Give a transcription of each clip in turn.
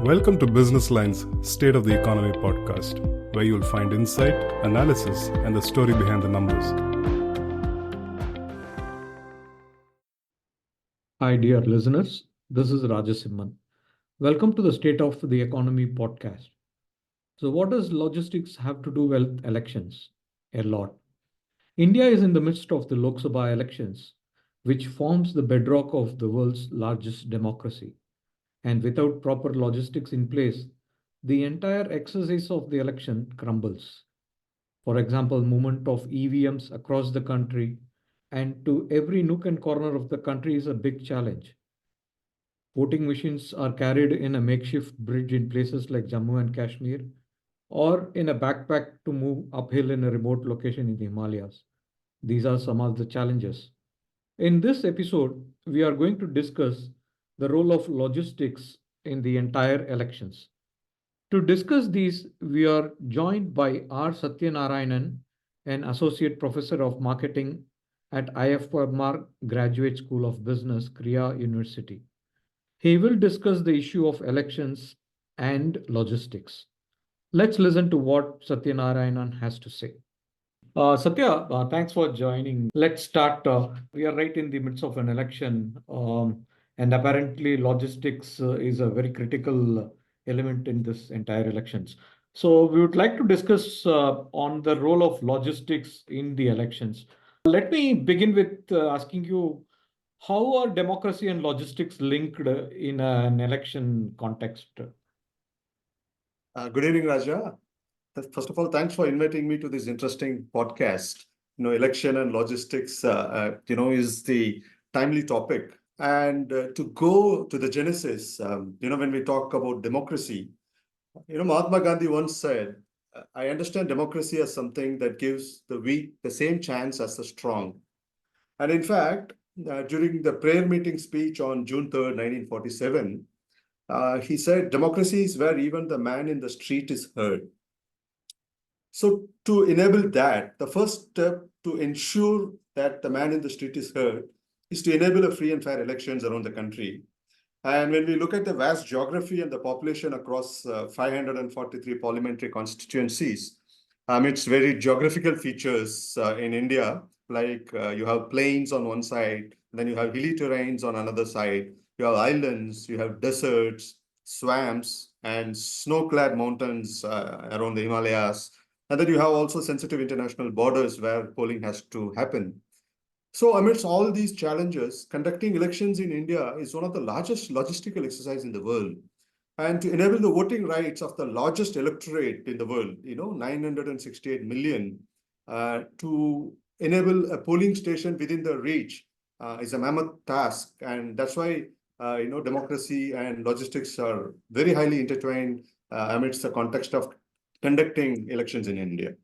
Welcome to Business Line's State of the Economy podcast, where you'll find insight, analysis, and the story behind the numbers. Hi, dear listeners. This is Raja Simhan. Welcome to the State of the Economy podcast. So, what does logistics have to do with elections? A lot. India is in the midst of the Lok Sabha elections, which forms the bedrock of the world's largest democracy. And without proper logistics in place, the entire exercise of the election crumbles. For example, movement of EVMs across the country and to every nook and corner of the country is a big challenge. Voting machines are carried in a makeshift bridge in places like Jammu and Kashmir or in a backpack to move uphill in a remote location in the Himalayas. These are some of the challenges. In this episode, we are going to discuss the role of logistics in the entire elections. To discuss these, we are joined by R Satyanarayanan, an associate professor of marketing at IFMR Graduate School of Business, Krea University. He will discuss the issue of elections and logistics. Let's listen to what Satyanarayanan has to say. Satya, thanks for joining. Let's start. We are right in the midst of an election, and apparently, logistics is a very critical element in this entire elections. So, we would like to discuss on the role of logistics in the elections. Let me begin with asking you, how are democracy and logistics linked in an election context? Good evening, Raja. First of all, thanks for inviting me to this interesting podcast. Election and logistics, is the timely topic. And to go to the genesis, when we talk about democracy, Mahatma Gandhi once said, I understand democracy as something that gives the weak the same chance as the strong. And in fact, during the prayer meeting speech on June 3rd, 1947, he said, democracy is where even the man in the street is heard. So to enable that, the first step to ensure that the man in the street is heard is to enable a free and fair elections around the country. And when we look at the vast geography and the population across 543 parliamentary constituencies, it's very geographical features in India, like you have plains on one side, then you have hilly terrains on another side, you have islands, you have deserts, swamps, and snow-clad mountains around the Himalayas. And then you have also sensitive international borders where polling has to happen. So amidst all these challenges, conducting elections in India is one of the largest logistical exercises in the world. And to enable the voting rights of the largest electorate in the world, 968 million, to enable a polling station within the reach is a mammoth task. And that's why, democracy and logistics are very highly intertwined amidst the context of conducting elections in India.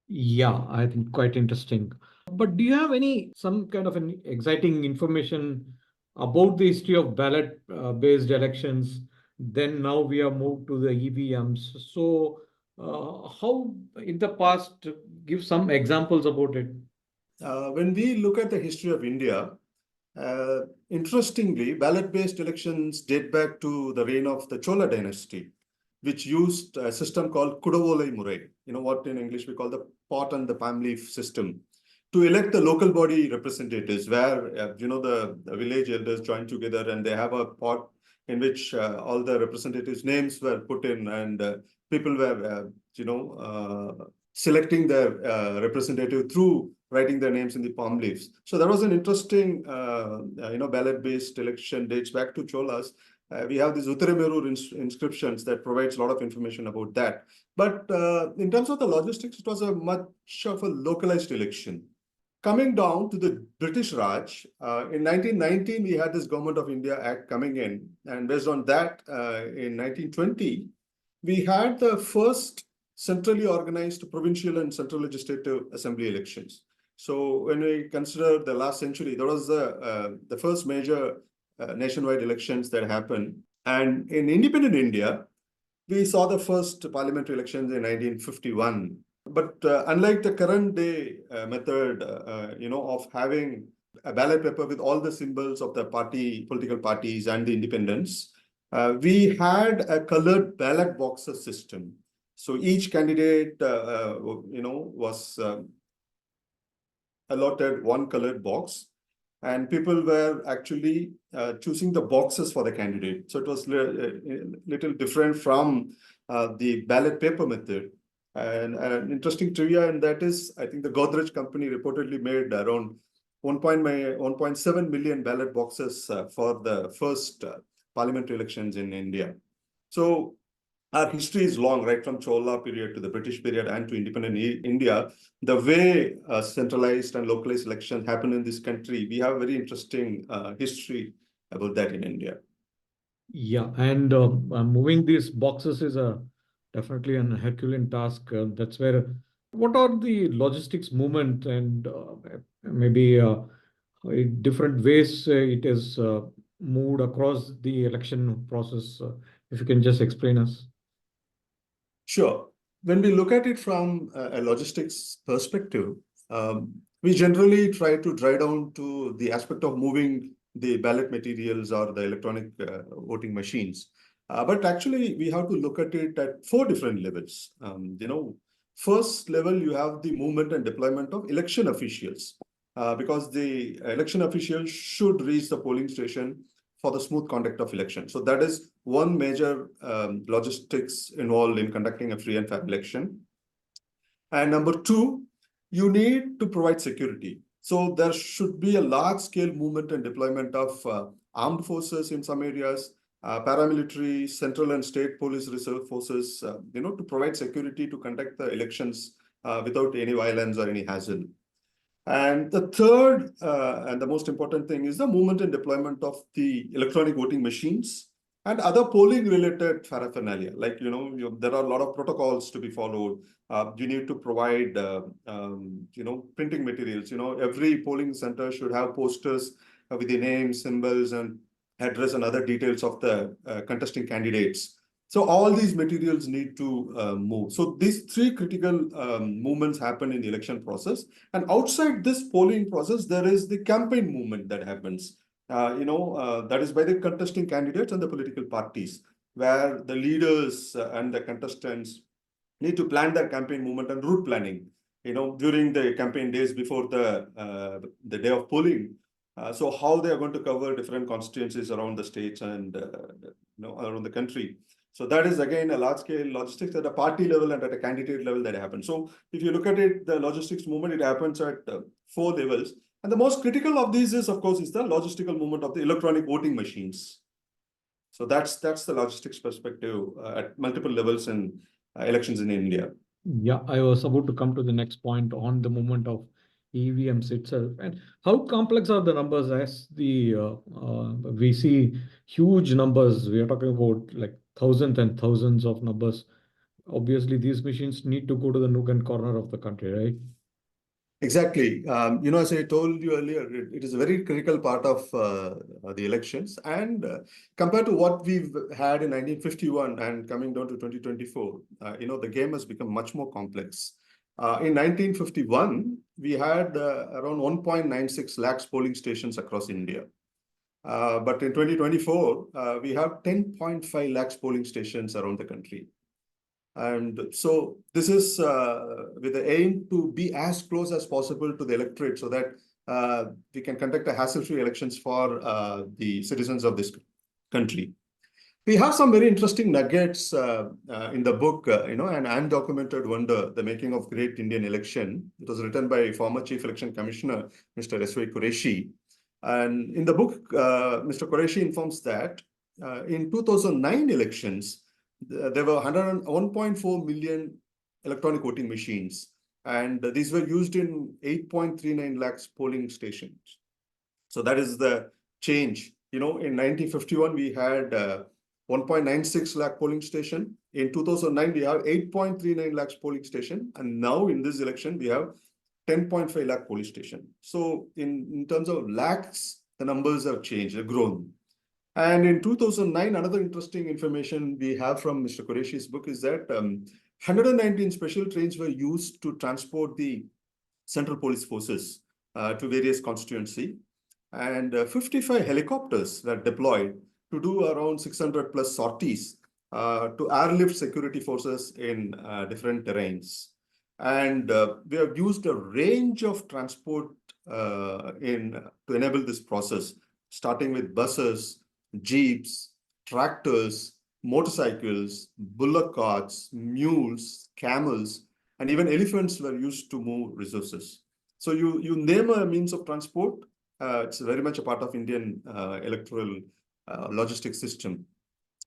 Yeah, I think quite interesting. But do you have some kind of an exciting information about the history of ballot-based elections? Then now we have moved to the EVMs. So, how in the past, give some examples about it. When we look at the history of India, interestingly, ballot-based elections date back to the reign of the Chola dynasty, which used a system called Kudavolai Murai, what in English we call the pot and the palm leaf system, to elect the local body representatives where, the village elders join together and they have a pot in which all the representatives' names were put in and people were, selecting their representative through writing their names in the palm leaves. So that was an interesting, ballot-based election, dates back to Cholas. We have these Uttaramerur inscriptions that provides a lot of information about that. But in terms of the logistics, it was a much of a localized election. Coming down to the British Raj, in 1919, we had this Government of India Act coming in. And based on that, in 1920, we had the first centrally organized provincial and central legislative assembly elections. So when we consider the last century, that was the first major nationwide elections that happened. And in independent India, we saw the first parliamentary elections in 1951. But unlike the current day method, of having a ballot paper with all the symbols of the political parties and the independents, we had a colored ballot boxes system. So each candidate, was allotted one colored box, and people were actually choosing the boxes for the candidate. So it was a little different from the ballot paper method. And an interesting trivia, and that is, I think the Godrej company reportedly made around 1.7 million ballot boxes for the first parliamentary elections in India. So our history is long, right from Chola period to the British period and to independent India. The way centralized and localized elections happen in this country, we have very interesting history about that in India. Yeah, and moving these boxes is definitely an Herculean task. That's where, what are the logistics movement and maybe in different ways it is moved across the election process? If you can just explain us. Sure. When we look at it from a logistics perspective, we generally try to drive down to the aspect of moving the ballot materials or the electronic voting machines. But actually, we have to look at it at 4 different levels. First level, you have the movement and deployment of election officials, because the election officials should reach the polling station for the smooth conduct of election. So that is one major logistics involved in conducting a free and fair election. And number 2, you need to provide security. So there should be a large-scale movement and deployment of armed forces in some areas, paramilitary, central and state police reserve forces, to provide security to conduct the elections without any violence or any hassle. And the third and the most important thing is the movement and deployment of the electronic voting machines and other polling related paraphernalia. Like, there are a lot of protocols to be followed. You need to provide, printing materials. Every polling center should have posters with the names, symbols, and address and other details of the contesting candidates. So all these materials need to move. So these 3 critical movements happen in the election process. And outside this polling process, there is the campaign movement that happens. That is by the contesting candidates and the political parties, where the leaders and the contestants need to plan their campaign movement and route planning, during the campaign days before the day of polling. So how they are going to cover different constituencies around the states and around the country. So that is again a large-scale logistics at a party level and at a candidate level that happens. So if you look at it, the logistics movement, it happens at 4 levels. And the most critical of these is, of course, is the logistical movement of the electronic voting machines. So that's the logistics perspective at multiple levels in elections in India. Yeah, I was about to come to the next point on the movement of EVMs itself, and how complex are the numbers as we see huge numbers. We are talking about like thousands and thousands of numbers. Obviously, these machines need to go to the nook and corner of the country, right? Exactly. As I told you earlier, it is a very critical part of the elections. And compared to what we've had in 1951 and coming down to 2024, the game has become much more complex. In 1951, we had around 1.96 lakhs polling stations across India. But in 2024, we have 10.5 lakhs polling stations around the country. And so this is with the aim to be as close as possible to the electorate so that we can conduct a hassle-free elections for the citizens of this country. We have some very interesting nuggets in the book, an undocumented wonder, The Making of Great Indian Election. It was written by former Chief Election Commissioner, Mr. S.Y. Qureshi. And in the book, Mr. Qureshi informs that in 2009 elections, there were 1.4 million electronic voting machines, and these were used in 8.39 lakhs polling stations. So that is the change. In 1951, we had 1.96 lakh polling station. In 2009, we have 8.39 lakhs polling station. And now in this election, we have 10.5 lakh polling station. So in terms of lakhs, the numbers have changed, have grown. And in 2009, another interesting information we have from Mr. Qureshi's book is that 119 special trains were used to transport the central police forces to various constituency. And 55 helicopters were deployed to do around 600 plus sorties to airlift security forces in different terrains. And we have used a range of transport to enable this process, starting with buses, jeeps, tractors, motorcycles, bullock carts, mules, camels, and even elephants were used to move resources. So you name a means of transport, it's very much a part of Indian electoral logistics system.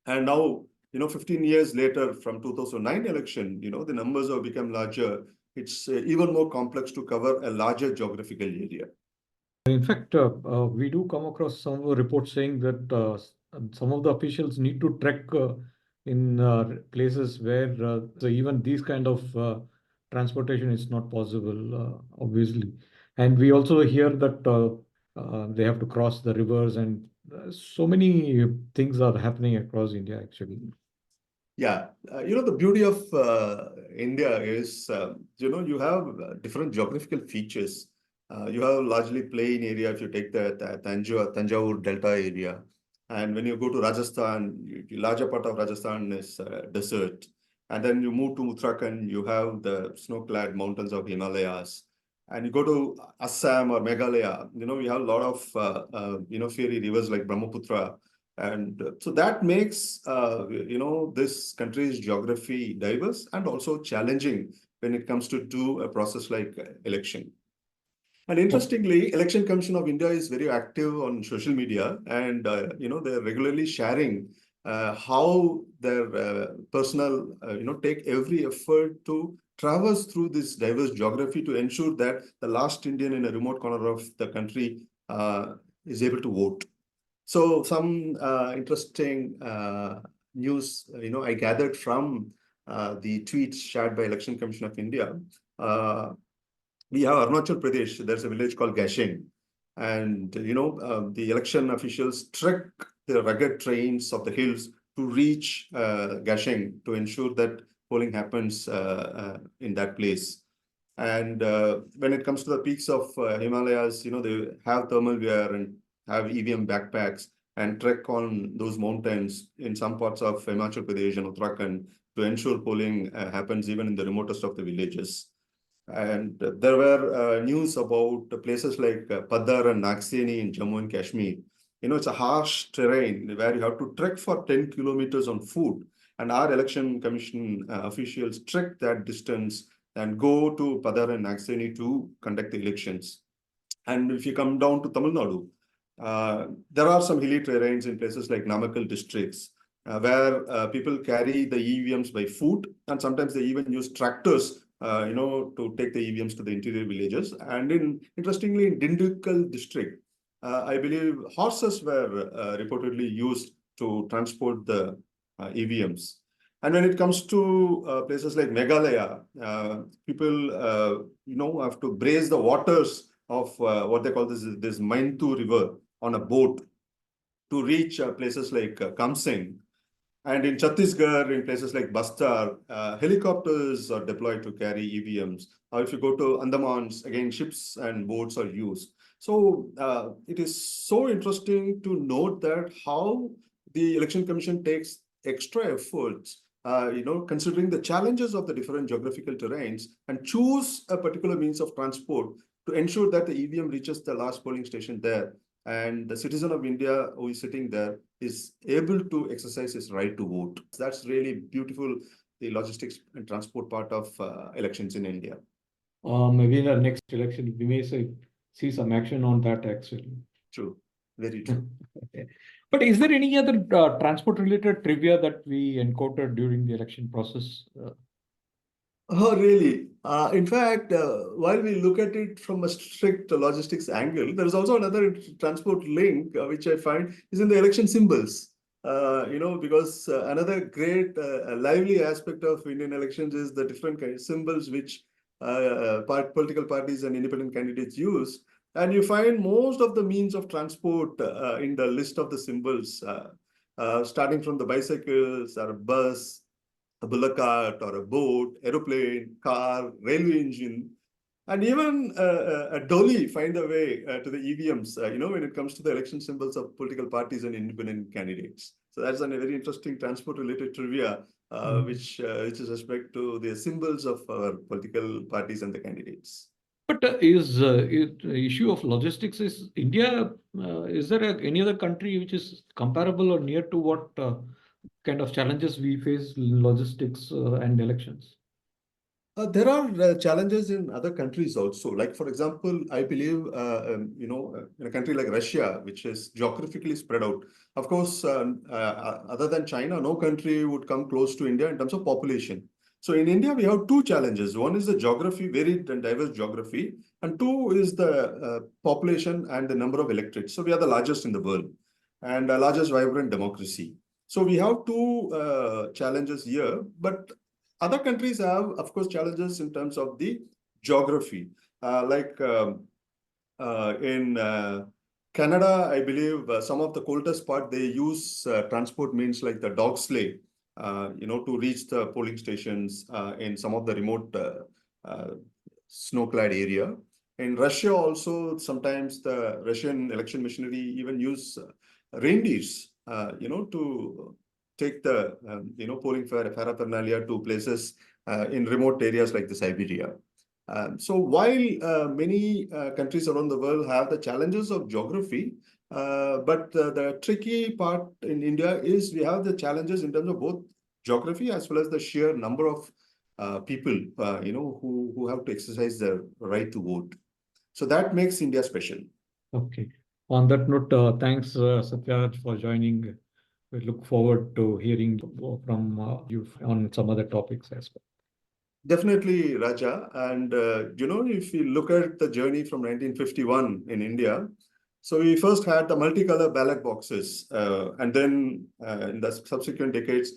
And now, 15 years later from 2009 election, the numbers have become larger. It's even more complex to cover a larger geographical area. In fact, we do come across some reports saying that some of the officials need to trek in places where even these kind of transportation is not possible, obviously. And we also hear that they have to cross the rivers, and so many things are happening across India, actually. Yeah, the beauty of India is, you have different geographical features. You have largely plain area if you take the Tanjore Delta area. And when you go to Rajasthan, the larger part of Rajasthan is desert. And then you move to Uttarakhand, you have the snow-clad mountains of Himalayas. And you go to Assam or Meghalaya, we have a lot of, fiery rivers like Brahmaputra. And so that makes, this country's geography diverse and also challenging when it comes to do a process like election. And interestingly, Election Commission of India is very active on social media, and they're regularly sharing how their personnel, take every effort to traverse through this diverse geography to ensure that the last Indian in a remote corner of the country is able to vote. So some interesting news, I gathered from the tweets shared by Election Commission of India. We have Arunachal Pradesh. There's a village called Gashing, and the election officials trek the rugged terrains of the hills to reach Gashing to ensure that polling happens in that place. And when it comes to the peaks of Himalayas, they have thermal wear and have EVM backpacks and trek on those mountains in some parts of Himachal Pradesh and Uttarakhand to ensure polling happens even in the remotest of the villages. And there were news about places like Padar and Nagseni in Jammu and Kashmir. It's a harsh terrain where you have to trek for 10 kilometers on foot. And our election commission officials trek that distance and go to Padar and Nagseni to conduct the elections. And if you come down to Tamil Nadu, there are some hilly terrains in places like Namakkal districts where people carry the EVMs by foot, and sometimes they even use tractors to take the EVMs to the interior villages. And interestingly, in Dindigul district, I believe horses were reportedly used to transport the EVMs. And when it comes to places like Meghalaya, people, have to brace the waters of what they call this Maintu River on a boat to reach places like Kamsing. And in Chhattisgarh, in places like Bastar, helicopters are deployed to carry EVMs. If you go to Andamans, again, ships and boats are used. So it is so interesting to note that how the Election Commission takes extra efforts, considering the challenges of the different geographical terrains, and choose a particular means of transport to ensure that the EVM reaches the last polling station there. And the citizen of India who is sitting there is able to exercise his right to vote. That's really beautiful, the logistics and transport part of elections in India. Maybe in the next election, we may see some action on that, actually. True, very true. Okay. But is there any other transport-related trivia that we encountered during the election process? Oh, really? In fact, while we look at it from a strict logistics angle, there is also another transport link, which I find is in the election symbols. Because another great lively aspect of Indian elections is the different kind of symbols which political parties and independent candidates use. And you find most of the means of transport in the list of the symbols, starting from the bicycles or a bus, a bullock cart or a boat, aeroplane, car, railway engine. And even a dolly find a way to the EVMs, when it comes to the election symbols of political parties and independent candidates. So that's a very interesting transport-related trivia, which is respect to the symbols of our political parties and the candidates. But the issue of logistics is India, is there any other country which is comparable or near to what kind of challenges we face in logistics and elections? There are challenges in other countries also. Like, for example, I believe, in a country like Russia, which is geographically spread out. Of course, other than China, no country would come close to India in terms of population. So in India, we have two challenges. One is the geography, varied and diverse geography. And two is the population and the number of electorates. So we are the largest in the world and the largest vibrant democracy. So we have two challenges here, but other countries have, of course, challenges in terms of the geography. In Canada, I believe some of the coldest part, they use transport means like the dog sleigh, to reach the polling stations in some of the remote snow-clad area. In Russia also, sometimes the Russian election machinery even use reindeers, to take the polling paraphernalia to places in remote areas like the Siberia. So while many countries around the world have the challenges of geography, but the tricky part in India is we have the challenges in terms of both geography as well as the sheer number of people who have to exercise their right to vote. So that makes India special. Okay. On that note, thanks Satya for joining. We look forward to hearing from you on some other topics as well. Definitely, Raja. And, if you look at the journey from 1951 in India, so we first had the multicolor ballot boxes. And then in the subsequent decades,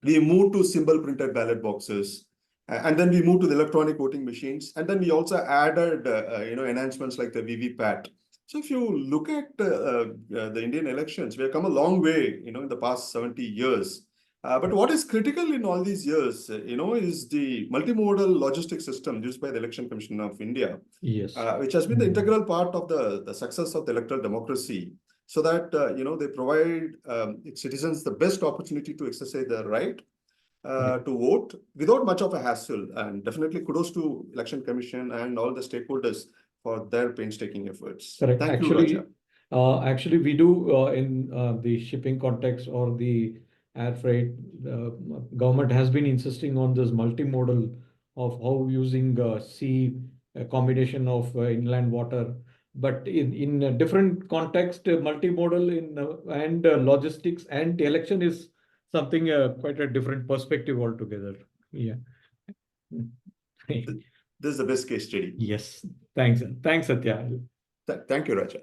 we moved to symbol printed ballot boxes. And then we moved to the electronic voting machines. And then we also added, enhancements like the VVPAT. So if you look at the Indian elections, we have come a long way, in the past 70 years. But what is critical in all these years, is the multimodal logistic system used by the Election Commission of India, Yes. Which has been the integral part of the success of the electoral democracy, so that, they provide its citizens the best opportunity to exercise their right to vote without much of a hassle. And definitely kudos to Election Commission and all the stakeholders for their painstaking efforts. Correct. Thank you, Raja. Actually, we do in the shipping context or the air freight, government has been insisting on this multimodal of how using sea, a combination of inland water. But in a different context, multimodal and logistics and election is something quite a different perspective altogether. Yeah. This is the best case study. Yes. Thanks. Thanks, Satya. Thank you, Raja.